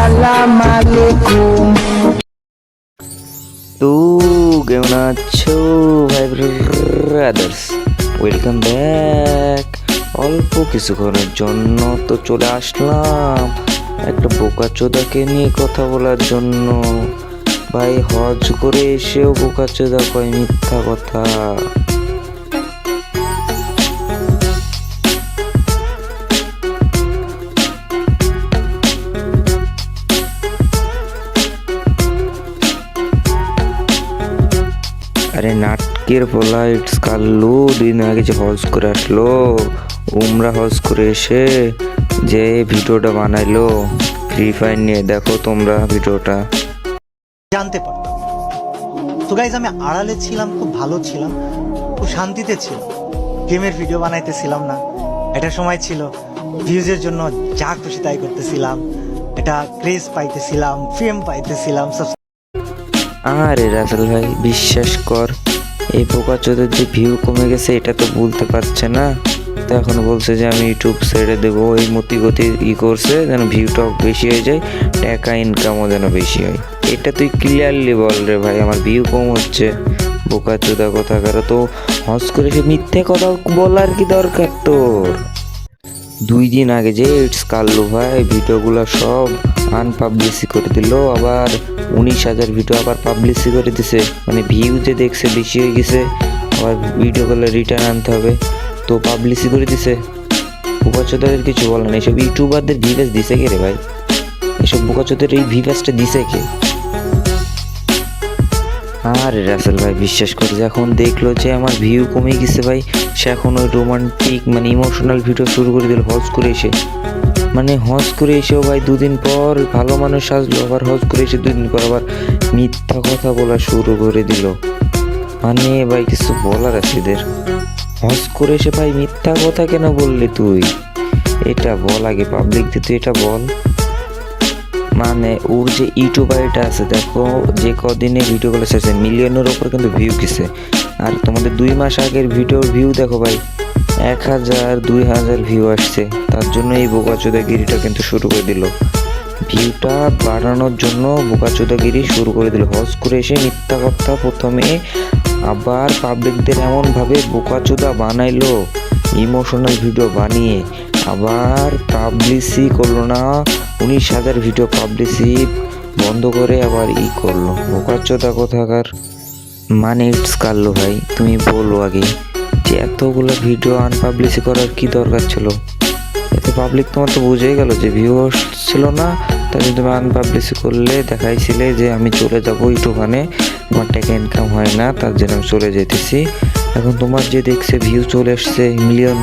আসসালাম আলাইকুম। তো কেমন আছো ভাই ব্রাদার্স, ওয়েলকাম ব্যাক। অল্প কিছুক্ষণের জন্য তো চলে আসলাম একটা বোকাচোদাকে নিয়ে কথা বলার জন্য। ভাই হজ করে এসেও বোকাচোদা কয় মিথ্যা কথা। আরে নাটকের বলা ইটস কাল্লু দিন আগে যে হজ করে আসলো, উমরা হজ করে এসে যে ভিডিওটা বানাইলো ফ্রি ফায়ার নিয়ে, দেখো তোমরা ভিডিওটা। জানতে পারতাম। তো গাইজ আমি আড়ালে ছিলাম, খুব ভালো ছিলাম, খুব শান্তিতে ছিলাম, গেমের ভিডিও বানাইতেছিলাম না। এটা সময় ছিল ভিউজের জন্য যা খুশি তাই করতেছিলাম, এটা ক্রেজ পাইতেছিলাম, ফেম পাইতেছিলাম। আরে রাসেল ভাই বিশ্বাস কর, এই বোকাচোদের যে ভিউ কমে গেছে এটা তো বলতে পারছে না, তো এখন বলছে যে আমি ইউটিউব ছেড়ে দেবো। এই মতি গতি করছে যেন ভিউটাও বেশি হয়ে যায়, টাকা ইনকামও যেন বেশি হয়। এটা তুই ক্লিয়ারলি বল রে ভাই, আমার ভিউ কম হচ্ছে। বোকাচোদা কথা কারো তো হজ করে সে মিথ্যে কথা বলার কি দরকার তোর? 2 দিন আগে যে ইটস কাল্লু ভাই ভিডিওগুলো সব আনপাবলিশি করে দিল, আবার 19,000 ভিডিও আবার পাবলিশি করে দিছে। মানে ভিউ যে দেখছে বেশি হয়ে গেছে, আবার ভিডিওগুলো রিটার্ন আনতে হবে, তো পাবলিশি করে দিছে। বোকাচোদাদের কিছু বলে না, এসব ইউটিউবারদের ভিউজ দিছে কে রে ভাই? এসব বোকাচোদের এই ভিউজটা দিছে কে? আরে রাসেল ভাই বিশ্বাস করে, যখন দেখলো যে আমার ভিউ কমে গেছে ভাই, সে এখন ওই রোমান্টিক মানে ইমোশনাল ভিডিও শুরু করে দিল হজ করে এসে। মানে হজ করে এসেও ভাই 2 দিন পর ভালো মানুষ আসলো, আবার হজ করে এসে 2 দিন পর আবার মিথ্যা কথা বলা শুরু করে দিল। মানে ভাই কিছু বলার আছে এদের? হজ করে এসে ভাই মিথ্যা কথা কেন বললি তুই? এটা বল আগে পাবলিক তুই এটা বল। মানে ওর যে ইউটিউব আইডিটা আছে দেখো, যে কদিনে ভিডিওগুলো ছেড়েছে মিলিয়নের ওপর কিন্তু ভিউ গেছে। আর তোমাদের 2 মাস আগের ভিডিওর ভিউ দেখো ভাই, 1,000 2,000 ভিউ আসছে। তার জন্য এই বোকাচোদাগিরিটা কিন্তু শুরু করে দিল, ভিউটা বাড়ানোর জন্য বোকাচোদাগিরি শুরু করে দিল। হজ করে এসে মিথ্যা কথা প্রথমে, আবার পাবলিকদের এমনভাবে বোকাচোদা বানাইলো ইমোশনাল ভিডিও বানিয়ে, আবার পাবলিসি করলো না, 19,000 ভিডিও পাবলিসি বন্ধ করে আবার করলো। বোকাচোদা কোথাকার। মানে ইটস কাল্লু ভাই তুমি বলো আগে যে এতগুলো ভিডিও আনপাবলিসি করার কি দরকার ছিল? এতে পাবলিক তোমার তো বুঝেই গেল যে ভিউ ছিল না, তাই তুমি আনপাবলিসি করলে দেখাইছিলে যে আমি চলে যাবো ইউটিউবে, আমার টাকা ইনকাম হয় না তার জন্য আমি চলে যেতেছি। এখন তোমার যে দেখছে ভিউ চলে আসছে মিলিয়ন,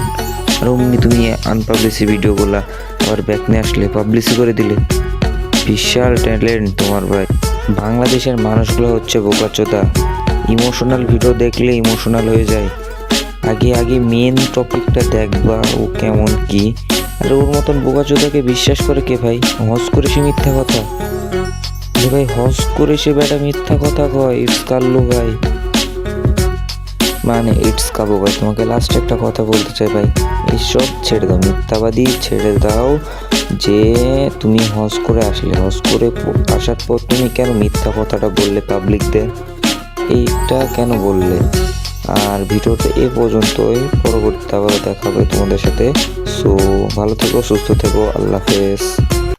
আর অমনি তুমি আনপাবলিসি ভিডিওগুলা আবার ব্যাক নিয়ে আসলে পাবলিসি করে দিলে। বিশাল ট্যালেন্ট তোমার ভাই। বাংলাদেশের মানুষগুলো হচ্ছে বোকাচোদা, ইমোশনাল ভিডিও দেখলে ইমোশনাল হয়ে যায়। আগে আগে মেন টপিকটা দেখবা ও কেমন কি। আর ওর মতন বোকাচোদাকে বিশ্বাস করে কে ভাই? হজ করে সে মিথ্যা কথা যে ভাই, হজ করে সে বেটা মিথ্যা কথা কয়। ইটস কাল্লু ভাই, মানে ইটস কাবু ভাই, তোমাকে লাস্ট একটা কথা বলতে চাই ভাই, এইসব ছেড়ে দাও, মিথ্যাবাদী ছেড়ে দাও। যে তুমি হজ করে আসলে, হজ করে আসার পর তুমি কেন মিথ্যা কথাটা বললে পাবলিকদের? এইটা কেন বললে? আর ভিডিওটা এ পর্যন্তই, পরবর্তীতে আবার দেখা হবে তোমাদের সাথে। সো ভালো থেকো, সুস্থ থেকো, আল্লাহ হাফেজ।